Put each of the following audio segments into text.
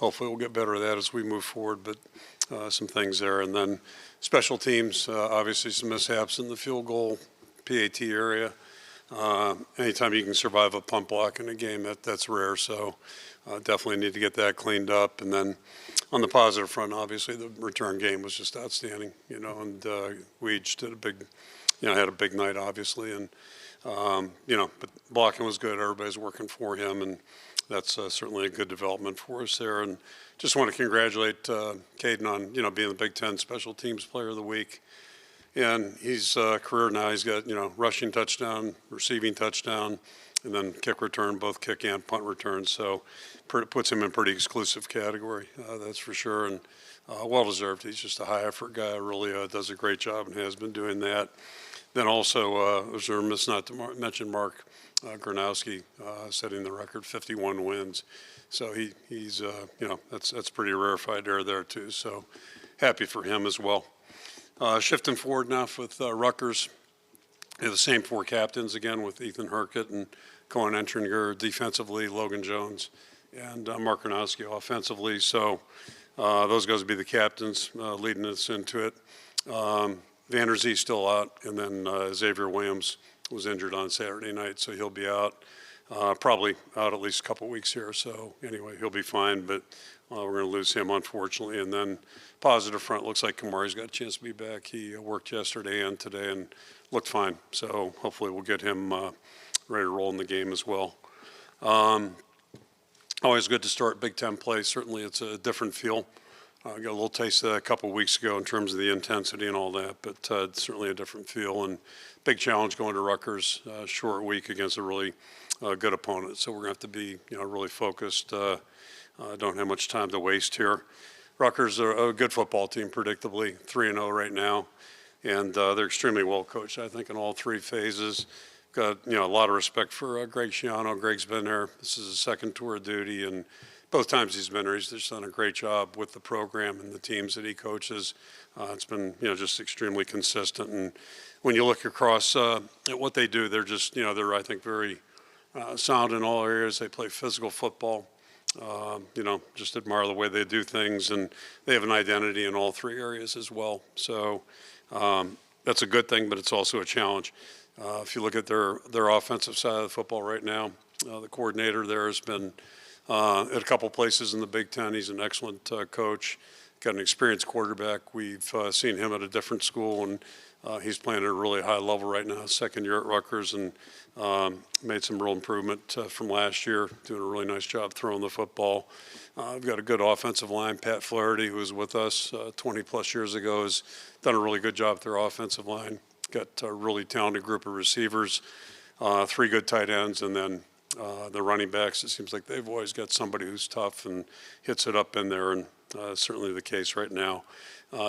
hopefully we'll get better at that as we move forward, but some things there. And then special teams, obviously some mishaps in the field goal, PAT area. Anytime you can survive a punt block in a game, that's rare. So definitely need to get that cleaned up. And then on the positive front, obviously the return game was just outstanding, and Weege did had a big night, obviously. And, but blocking was good. Everybody's working for him. And that's certainly a good development for us there. And just want to congratulate Caden on, being the Big Ten Special Teams Player of the Week. And he's career now, he's got, rushing touchdown, receiving touchdown, and then kick return, both kick and punt returns. So puts him in pretty exclusive category, that's for sure. And well-deserved. He's just a high-effort guy, really does a great job and has been doing that. Then also, I was remiss not to mention Mark Gronowski setting the record, 51 wins. So he's that's pretty rarefied air there too. So happy for him as well. Shifting forward now with Rutgers, they have the same four captains again with Ethan Herkett and Cohen Entringer defensively, Logan Jones, and Mark Gronowski offensively. So those guys will be the captains leading us into it. Vander Zee still out, and then Xavier Williams was injured on Saturday night, so he'll be out, probably out at least a couple weeks here. So anyway, he'll be fine, but we're going to lose him, unfortunately. And then positive front, looks like Kamari's got a chance to be back. He worked yesterday and today and looked fine. So hopefully we'll get him ready to roll in the game as well. Always good to start Big Ten play. Certainly it's a different feel. Got a little taste of that a couple of weeks ago in terms of the intensity and all that, but certainly a different feel and big challenge going to Rutgers, short week against a really good opponent. So we're going to have to be, really focused. Don't have much time to waste here. Rutgers are a good football team, predictably, 3-0 right now, and they're extremely well coached, I think, in all three phases. Got, a lot of respect for Greg Schiano. Greg's been there. This is his second tour of duty, and both times he's been there, he's just done a great job with the program and the teams that he coaches. It's been, just extremely consistent. And when you look across at what they do, they're just, they're, I think, very sound in all areas. They play physical football. Just admire the way they do things, and they have an identity in all three areas as well. So that's a good thing, but it's also a challenge. If you look at their offensive side of the football right now, the coordinator there has been at a couple places in the Big Ten. He's an excellent coach, got an experienced quarterback. We've seen him at a different school, and he's playing at a really high level right now, second year at Rutgers, and made some real improvement from last year, doing a really nice job throwing the football. We've got a good offensive line. Pat Flaherty, who was with us 20-plus years ago, has done a really good job with their offensive line. Got a really talented group of receivers, three good tight ends, and then the running backs. It seems like they've always got somebody who's tough and hits it up in there, and certainly the case right now.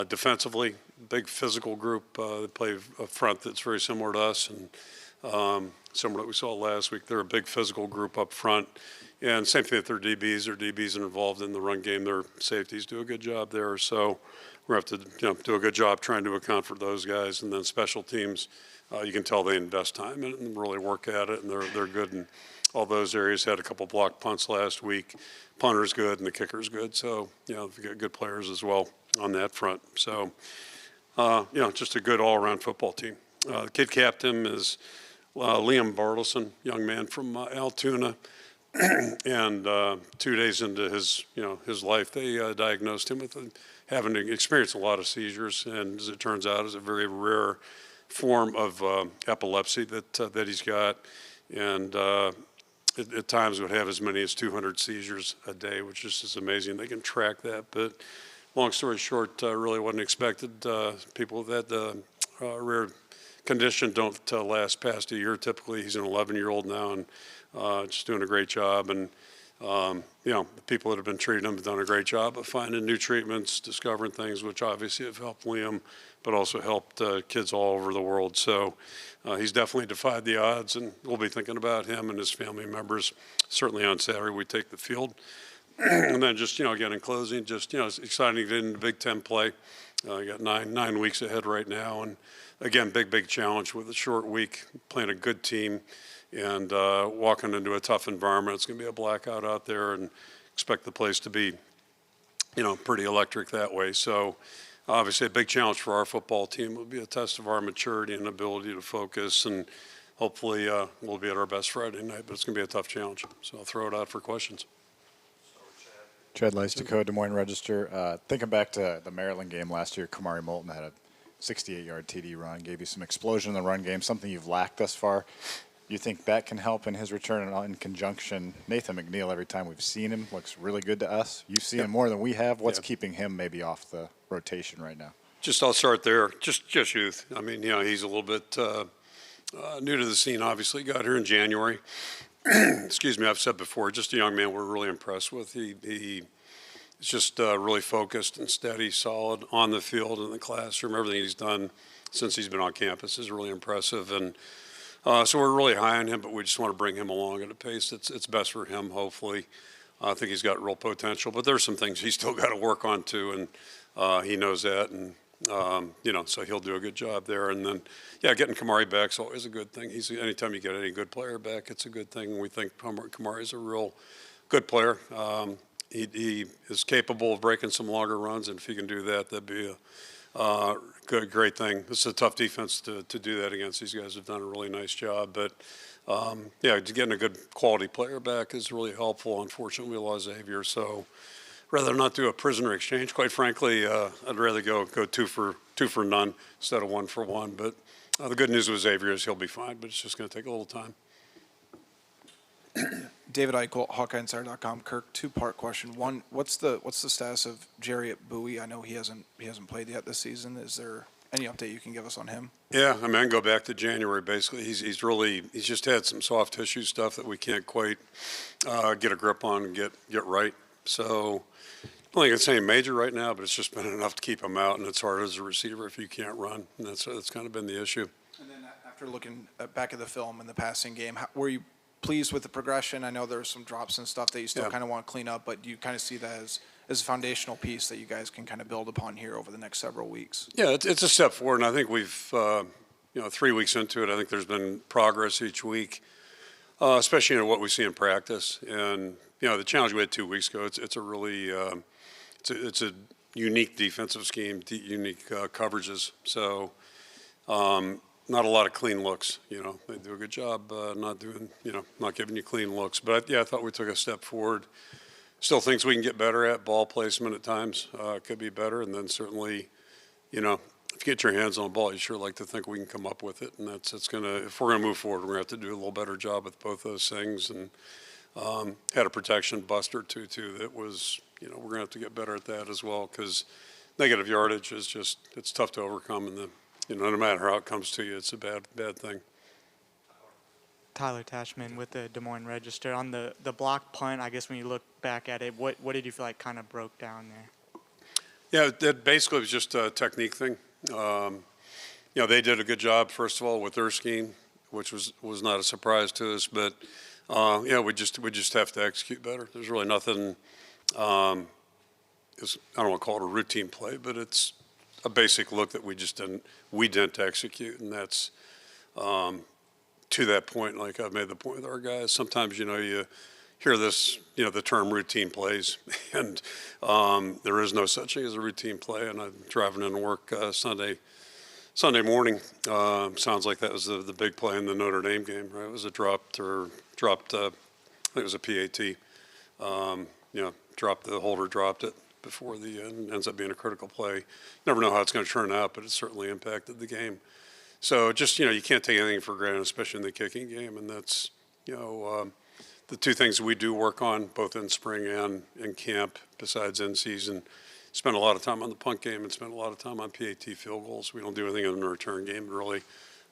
Defensively, big physical group. They play a front that's very similar to us, and similar to what we saw last week. They're a big physical group up front. And same thing with their DBs. Their DBs are involved in the run game. Their safeties do a good job there. So we're going to have to do a good job trying to account for those guys. And then special teams, you can tell they invest time in it and really work at it, and they're good in all those areas. Had a couple blocked punts last week. Punter's good and the kicker's good. So, we've got good players as well on that front. So, just a good all-around football team. The kid captain is Liam Bartleson, young man from Altoona. And 2 days into his life, they diagnosed him with having experienced a lot of seizures, and as it turns out, is a very rare form of epilepsy that he's got, and at times would have as many as 200 seizures a day, which is just amazing. They can track that, but long story short, really wasn't expected. People with that rare condition don't last past a year. Typically, he's an 11-year-old now, and just doing a great job. And the people that have been treating him have done a great job of finding new treatments, discovering things, which obviously have helped Liam, but also helped kids all over the world. So he's definitely defied the odds, and we'll be thinking about him and his family members. Certainly on Saturday, we take the field. And then just, again, in closing, just, it's exciting to get into Big Ten play. You got nine weeks ahead right now. And again, big challenge with a short week, playing a good team and walking into a tough environment. It's going to be a blackout out there, and expect the place to be pretty electric that way. So obviously a big challenge for our football team. Will be a test of our maturity and ability to focus, and hopefully we'll be at our best Friday night, but it's going to be a tough challenge. So I'll throw it out for questions. Chad Leistico, Des Moines Register. Thinking back to the Maryland game last year, Kamari Moulton had a 68-yard TD run, gave you some explosion in the run game, something you've lacked thus far. You think that can help in his return, and in conjunction, Nathan McNeil, every time we've seen him, looks really good to us. You've seen him more than we have. What's keeping him maybe off the rotation right now? I'll start there. Just youth. I mean, he's a little bit new to the scene, obviously. Got here in January. Excuse me, I've said before, just a young man we're really impressed with. He's just really focused and steady, solid on the field, in the classroom. Everything he's done since he's been on campus is really impressive. And so we're really high on him, but we just want to bring him along at a pace that's best for him, hopefully. I think he's got real potential, but there's some things he's still got to work on too, and he knows that. And so he'll do a good job there. And then, getting Kamari back is always a good thing. Anytime you get any good player back, it's a good thing. We think Kamari's a real good player. He is capable of breaking some longer runs, and if he can do that, that'd be a great thing. It's a tough defense to do that against. These guys have done a really nice job. But, getting a good quality player back is really helpful. Unfortunately, we lost Xavier, so rather not do a prisoner exchange. Quite frankly, I'd rather go two for none instead of 1 for 1. But the good news with Xavier is he'll be fine, but it's just going to take a little time. David Eichel, HawkeyeInsider.com. Kirk, two-part question. One, what's the status of Jerry at Bowie? I know he hasn't played yet this season. Is there any update you can give us on him? Yeah, I can go back to January. Basically, he's just had some soft tissue stuff that we can't quite get a grip on and get right. So I don't think it's anything major right now, but it's just been enough to keep him out, and it's hard as a receiver if you can't run, and that's kind of been the issue. And then after looking back at the film in the passing game, were you pleased with the progression? I know there's some drops and stuff that you still kind of want to clean up, but do you kind of see that as a foundational piece that you guys can kind of build upon here over the next several weeks? Yeah, it's a step forward, and I think we've, 3 weeks into it, I think there's been progress each week, especially in what we see in practice. And, the challenge we had 2 weeks ago, it's a really, it's a unique defensive scheme, unique coverages. So, not a lot of clean looks. They do a good job not giving you clean looks. But I thought we took a step forward. Still things we can get better at. Ball placement at times could be better. And then certainly, if you get your hands on the ball, you sure like to think we can come up with it. And if we're going to move forward, we're going to have to do a little better job with both those things. And had a protection bust or two too. That was, we're going to have to get better at that as well, because negative yardage is it's tough to overcome, and no matter how it comes to you, it's a bad thing. Tyler Tashman with the Des Moines Register. On the block punt, I guess when you look back at it, what did you feel like kind of broke down there? Yeah, that basically was just a technique thing. They did a good job, first of all, with their scheme, which was not a surprise to us. But we just have to execute better. There's really nothing. I don't want to call it a routine play, but it's a basic look that we didn't execute, and that's to that point. Like I've made the point with our guys, sometimes you hear this, the term routine plays, and there is no such thing as a routine play. And I'm driving into work Sunday morning. Sounds like that was the big play in the Notre Dame game, right? It was a dropped. I think it was a PAT. The holder dropped it before the end. Ends up being a critical play. Never know how it's going to turn out, but it certainly impacted the game. So just, you can't take anything for granted, especially in the kicking game. And that's, the two things we do work on, both in spring and in camp, besides in season. Spend a lot of time on the punt game and spend a lot of time on PAT field goals. We don't do anything in the return game, really,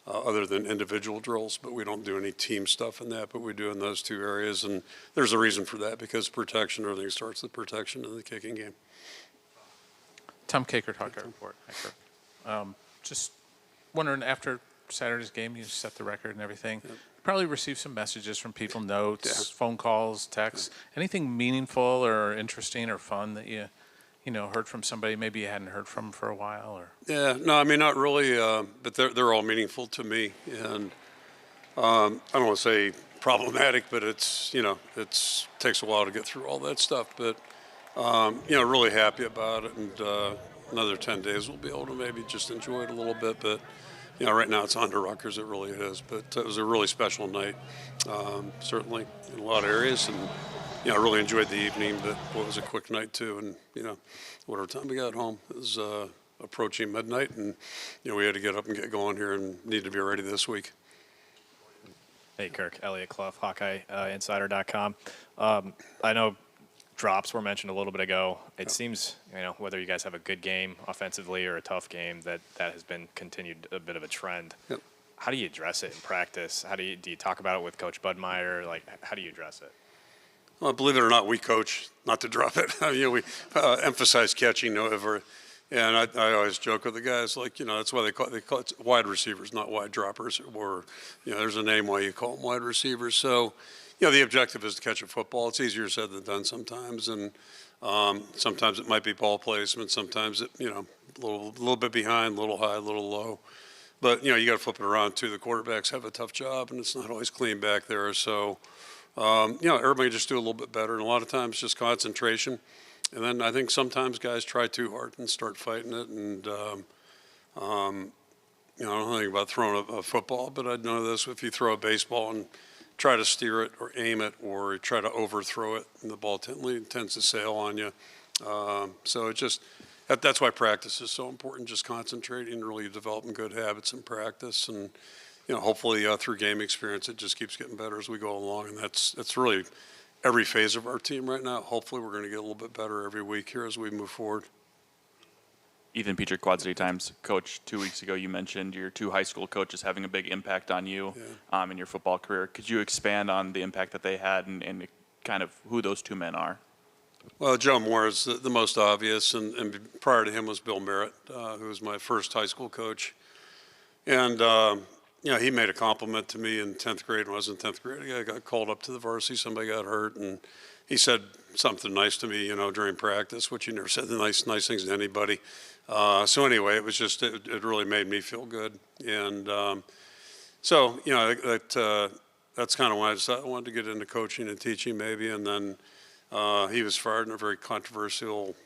other than individual drills, but we don't do any team stuff in that, but we do in those two areas. And there's a reason for that, because protection, everything starts with protection in the kicking game. Tom Kakert, Hawkeye Report. Hi, Kirk. Just wondering, after Saturday's game, you set the record and everything. Yep. You probably received some messages from people, notes, phone calls, texts. Anything meaningful or interesting or fun that you heard from somebody maybe you hadn't heard from for a while? Or Yeah, no, not really, but they're all meaningful to me. And I don't want to say problematic, but it's takes a while to get through all that stuff. But Really happy about it, and another 10 days we'll be able to maybe just enjoy it a little bit. But right now it's on to Rutgers, it really is. But it was a really special night, certainly in a lot of areas, and I really enjoyed the evening. But it was a quick night too, and whatever time we got home, it was approaching midnight, and we had to get up and get going here, and need to be ready this week. Hey, Kirk, Elliot Clough, HawkeyeInsider.com. I know drops were mentioned a little bit ago. It seems, whether you guys have a good game offensively or a tough game, that has been continued a bit of a trend. Yep. How do you address it in practice? Do you talk about it with Coach Budmeyer? Like, how do you address it? Well, believe it or not, we coach not to drop it. We emphasize catching over. And I always joke with the guys, like, that's why they call it wide receivers, not wide droppers. Or, there's a name why you call them wide receivers. So, the objective is to catch a football. It's easier said than done sometimes. And sometimes it might be ball placement. Sometimes it, a little bit behind, a little high, a little low. But, you got to flip it around, too. The quarterbacks have a tough job, and it's not always clean back there. So, everybody just do a little bit better. And a lot of times just concentration. And then I think sometimes guys try too hard and start fighting it. And, I don't know anything about throwing a football, but I know this: if you throw a baseball and try to steer it or aim it or try to overthrow it, and the ball tends to sail on you. So it just, that's why practice is so important, just concentrating, really developing good habits in practice. And, hopefully through game experience, it just keeps getting better as we go along. And that's really every phase of our team right now. Hopefully we're going to get a little bit better every week here as we move forward. Ethan Peter, Quad City Times. Coach, 2 weeks ago you mentioned your two high school coaches having a big impact on you in your football career. Could you expand on the impact that they had and kind of who those two men are? Well, Joe Moore is the most obvious, and prior to him was Bill Merritt, who was my first high school coach. And, he made a compliment to me in 10th grade. When I was in 10th grade, I got called up to the varsity. Somebody got hurt, and he said something nice to me, during practice, which he never said the nice things to anybody. So anyway, it was just, it really made me feel good. And so, that's kind of why I decided I wanted to get into coaching and teaching maybe. And then he was fired in a very controversial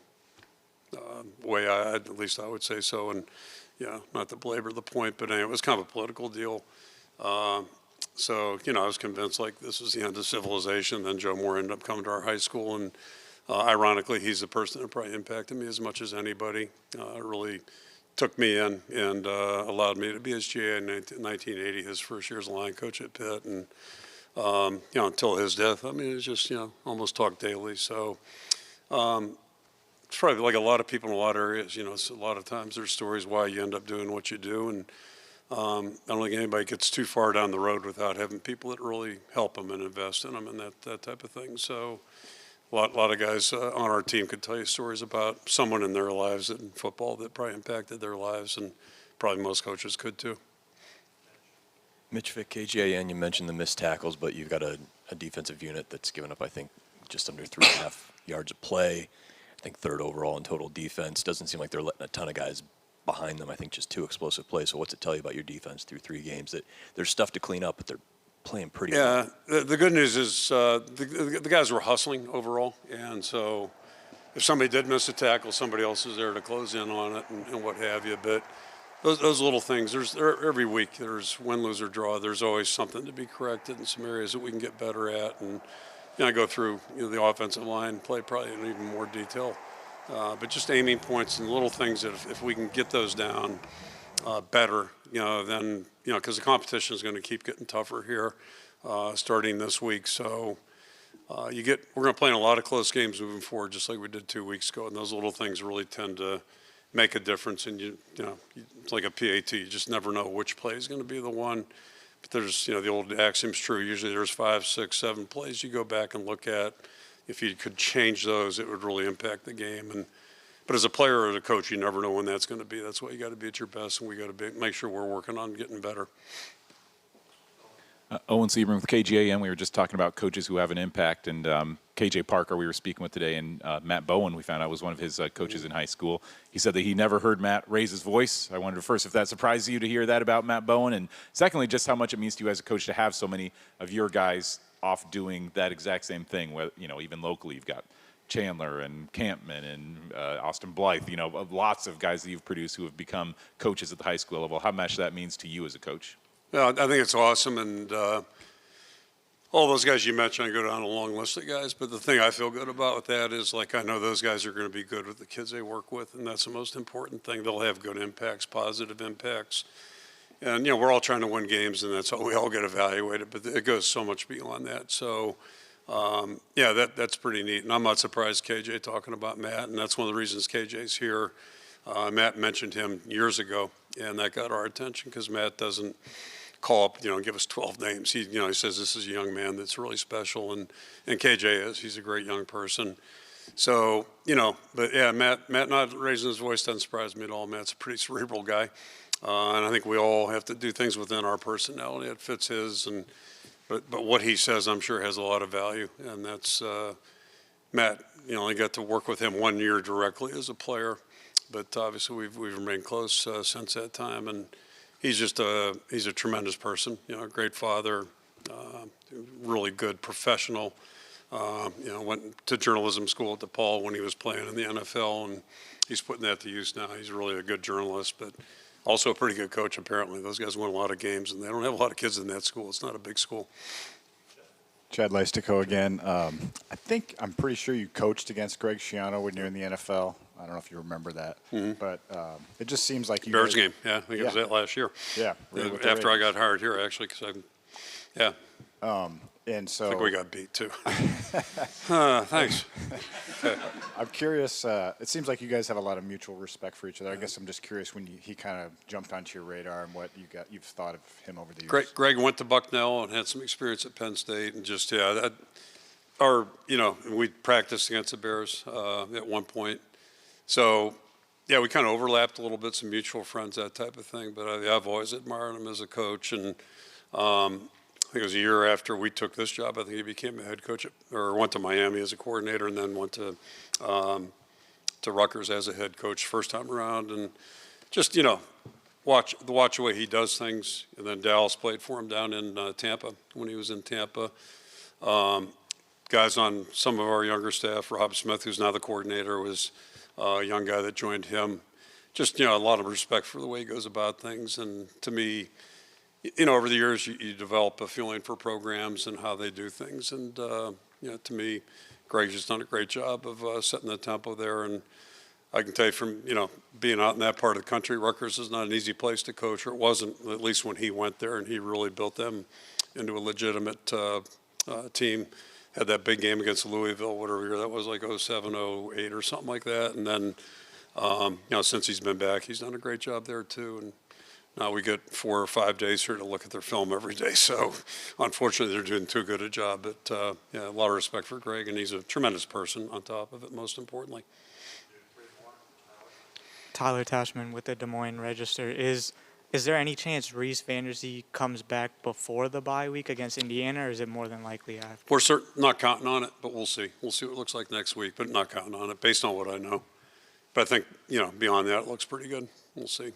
way, at least I would say so. And, not to belabor the point, but anyway, it was kind of a political deal. So, I was convinced like this was the end of civilization. Then Joe Moore ended up coming to our high school, and ironically, he's the person that probably impacted me as much as anybody. Really took me in and allowed me to be his GA in 1980, his first year as a line coach at Pitt. And, until his death, it was just, almost talked daily. So it's probably like a lot of people in a lot of areas, so a lot of times there's stories why you end up doing what you do. And I don't think anybody gets too far down the road without having people that really help them and invest in them and that type of thing. So a lot of guys on our team could tell you stories about someone in their lives in football that probably impacted their lives, and probably most coaches could too. Mitch Vick, KGAN, you mentioned the missed tackles, but you've got a defensive unit that's given up, I think, just under 3.5 yards of play. I think third overall in total defense. Doesn't seem like they're letting a ton of guys behind them. I think just 2 explosive plays. So what's it tell you about your defense through 3 games? That there's stuff to clean up, but they're playing pretty well. The good news is the guys were hustling overall. And so if somebody did miss a tackle, somebody else is there to close in on it and what have you. But those little things, every week there's win, lose, or draw. There's always something to be corrected in some areas that we can get better at. And I go through the offensive line play probably in even more detail. But just aiming points and little things that if we can get those down better, then, because the competition is going to keep getting tougher here starting this week. So we're going to play in a lot of close games moving forward, just like we did 2 weeks ago. And those little things really tend to make a difference. And, it's like a PAT. You just never know which play is going to be the one. But there's, the old axiom's true. Usually there's 5, 6, 7 plays you go back and look at. If you could change those, it would really impact the game. But as a player or as a coach, you never know when that's going to be. That's why you got to be at your best, and we got to make sure we're working on getting better. Owen Seaborn with KGAM. We were just talking about coaches who have an impact, and KJ Parker we were speaking with today, and Matt Bowen we found out was one of his coaches in high school. He said that he never heard Matt raise his voice. I wondered first if that surprised you to hear that about Matt Bowen, and secondly, just how much it means to you as a coach to have so many of your guys off doing that exact same thing. Where, even locally, you've got Chandler and Campman and Austin Blythe, you know, lots of guys that you've produced who have become coaches at the high school level. How much that means to you as a coach? Yeah, I think it's awesome, and all those guys you mentioned, I go down a long list of guys, but the thing I feel good about with that is, like, I know those guys are going to be good with the kids they work with, and that's the most important thing. They'll have good impacts, positive impacts. And, you know, we're all trying to win games, and that's how we all get evaluated, but it goes so much beyond that. So, yeah, that's pretty neat. And I'm not surprised KJ talking about Matt, and that's one of the reasons KJ's here. Matt mentioned him years ago, and that got our attention because Matt doesn't call up, you know, give us 12 names. He says this is a young man that's really special, and KJ is. He's a great young person. So, you know, but yeah, Matt not raising his voice doesn't surprise me at all. Matt's a pretty cerebral guy, and I think we all have to do things within our personality that fits his. And but what he says, I'm sure, has a lot of value, and that's Matt. You know, I got to work with him 1 year directly as a player, but obviously we've remained close since that time, and he's just he's a tremendous person, you know, a great father, really good professional. You know, went to journalism school at DePaul when he was playing in the NFL, and he's putting that to use now. He's really a good journalist, but also a pretty good coach, apparently. Those guys win a lot of games, and they don't have a lot of kids in that school. It's not a big school. Chad Leistico again. I'm pretty sure you coached against Greg Schiano when you were in the NFL. I don't know if you remember that, but it just seems like you Bears guys, game, yeah, I think it was that last year. Yeah, After I got hired here, actually, because yeah. And so I think we got beat too. Thanks. I'm curious. It seems like you guys have a lot of mutual respect for each other. I guess I'm just curious when he kind of jumped onto your radar and what you've thought of him over the years. Greg went to Bucknell and had some experience at Penn State, and just we practiced against the Bears at one point. So yeah, we kind of overlapped a little bit, some mutual friends, that type of thing. But I've always admired him as a coach, and I think it was a year after we took this job, I think he became a head coach or went to Miami as a coordinator, and then went to Rutgers as a head coach first time around. And just, you know, watch the way he does things. And then Dallas played for him down in Tampa when he was in Tampa. Guys on some of our younger staff, Rob Smith, who's now the coordinator, was a young guy that joined him. Just, you know, a lot of respect for the way he goes about things. And to me, you know, over the years, you develop a feeling for programs and how they do things. And, you know, to me, Greg's just done a great job of setting the tempo there. And I can tell you from, you know, being out in that part of the country, Rutgers is not an easy place to coach, or it wasn't, at least when he went there, and he really built them into a legitimate team. Had that big game against Louisville, whatever year that was, like 07, 08 or something like that. And then, you know, since he's been back, he's done a great job there too. And now we get 4 or 5 days here to look at their film every day. So unfortunately, they're doing too good a job. But yeah, a lot of respect for Greg, and he's a tremendous person on top of it, most importantly. Tyler Tashman with the Des Moines Register. Is there any chance Reese Vanderzee comes back before the bye week against Indiana, or is it more than likely after? We're not counting on it, but we'll see. We'll see what it looks like next week, but not counting on it based on what I know. But I think, you know, beyond that, it looks pretty good. We'll see.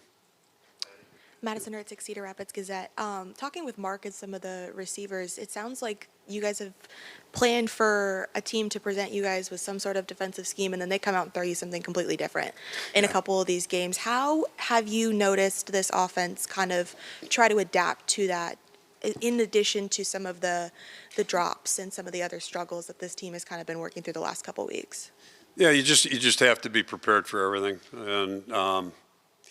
Madison Ertzik, Cedar Rapids Gazette. Talking with Mark and some of the receivers, it sounds like you guys have planned for a team to present you guys with some sort of defensive scheme, and then they come out and throw you something completely different in a couple of these games. How have you noticed this offense kind of try to adapt to that, in addition to some of the drops and some of the other struggles that this team has kind of been working through the last couple of weeks? Yeah, you just have to be prepared for everything. And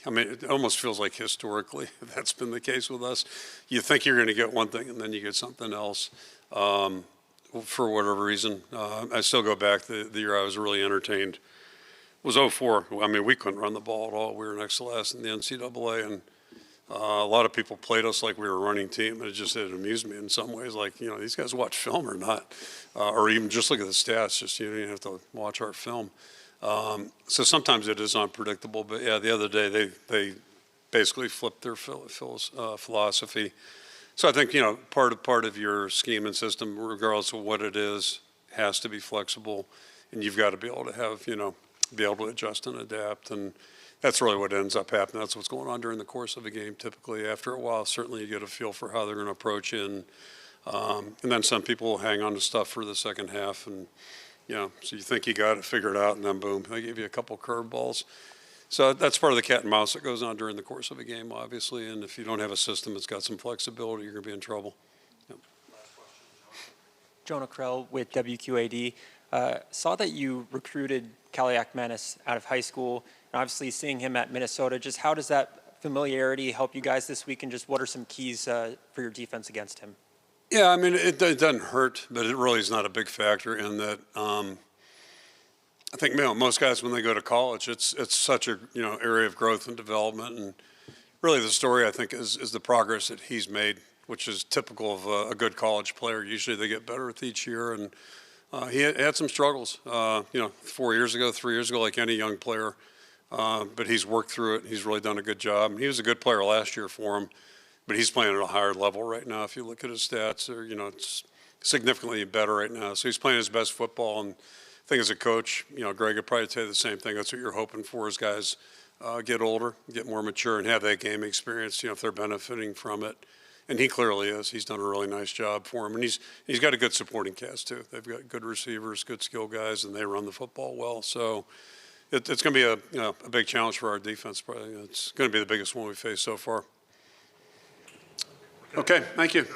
I mean, it almost feels like historically that's been the case with us. You think you're going to get one thing, and then you get something else for whatever reason. I still go back the year I was really entertained was 04. I mean, we couldn't run the ball at all. We were next to last in the NCAA, and a lot of people played us like we were a running team, and it amused me in some ways. Like, you know, these guys watch film or not, or even just look at the stats. Just, you know, you have to watch our film. So sometimes it is unpredictable, but yeah, the other day they basically flipped their philosophy. So I think, you know, part of your scheme and system, regardless of what it is, has to be flexible, and you've got to be able to have, you know, be able to adjust and adapt, and that's really what ends up happening. That's what's going on during the course of a game. Typically, after a while, certainly you get a feel for how they're going to approach it, and then some people will hang on to stuff for the second half, and So you think you got it figured out, and then boom, they give you a couple curveballs. So that's part of the cat and mouse that goes on during the course of a game, obviously. And if you don't have a system that's got some flexibility, you're going to be in trouble. Yep. Jonah Krell with WQAD. Saw that you recruited Kaliak Menace out of high school, and obviously seeing him at Minnesota. Just how does that familiarity help you guys this week, and just what are some keys for your defense against him? Yeah, I mean, it doesn't hurt, but it really is not a big factor in that. I think most guys, when they go to college, it's such a area of growth and development, and really the story, I think, is the progress that he's made, which is typical of a good college player. Usually they get better with each year, and he had some struggles, 3 years ago, like any young player, but he's worked through it. He's really done a good job. He was a good player last year for him, but he's playing at a higher level right now. If you look at his stats, it's significantly better right now. So he's playing his best football, and I think as a coach, Greg would probably tell you the same thing. That's what you're hoping for as guys get older, get more mature, and have that game experience, if they're benefiting from it. And he clearly is. He's done a really nice job for him. And he's got a good supporting cast, too. They've got good receivers, good skill guys, and they run the football well. So it's going to be a big challenge for our defense. Probably. It's going to be the biggest one we've faced so far. Okay, thank you.